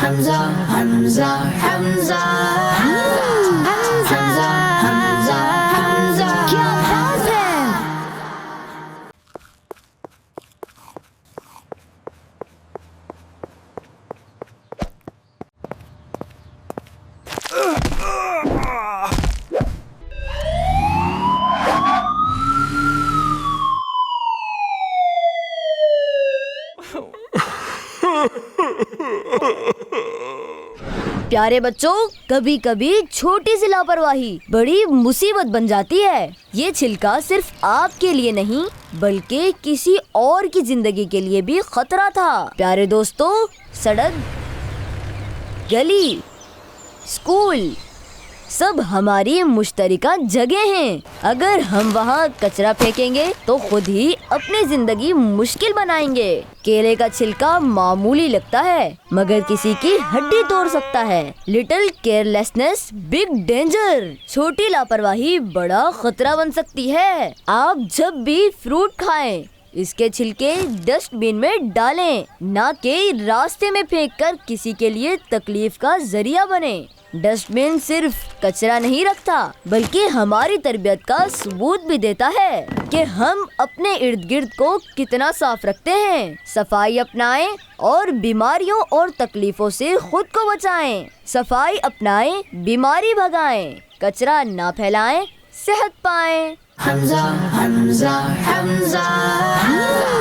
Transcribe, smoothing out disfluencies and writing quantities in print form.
Hamza, Hamza, Hamza, Hamza, Hamza, Hamza, Hamza. क्या बात है? प्यारे बच्चों, कभी कभी छोटी सी लापरवाही बड़ी मुसीबत बन जाती है। ये छिलका सिर्फ आपके लिए नहीं बल्कि किसी और की जिंदगी के लिए भी खतरा था। प्यारे दोस्तों, सड़क, गली, स्कूल सब हमारी मुश्तरका जगह हैं। अगर हम वहाँ कचरा फेंकेंगे तो खुद ही अपनी जिंदगी मुश्किल बनाएंगे। केले का छिलका मामूली लगता है मगर किसी की हड्डी तोड़ सकता है। Little carelessness big danger. छोटी लापरवाही बड़ा खतरा बन सकती है। आप जब भी फ्रूट खाएं इसके छिलके डस्टबिन में डालें, ना कि रास्ते में फेंककर किसी के लिए तकलीफ का जरिया बने। डस्टबिन सिर्फ कचरा नहीं रखता बल्कि हमारी तरबियत का सबूत भी देता है कि हम अपने इर्द गिर्द को कितना साफ रखते हैं। सफाई अपनाएं और बीमारियों और तकलीफों से खुद को बचाएं। सफाई अपनाएं, बीमारी भगाएं, कचरा ना फैलाएं, सेहत पाएं। Hamza, Hamza, Hamza, Hamza.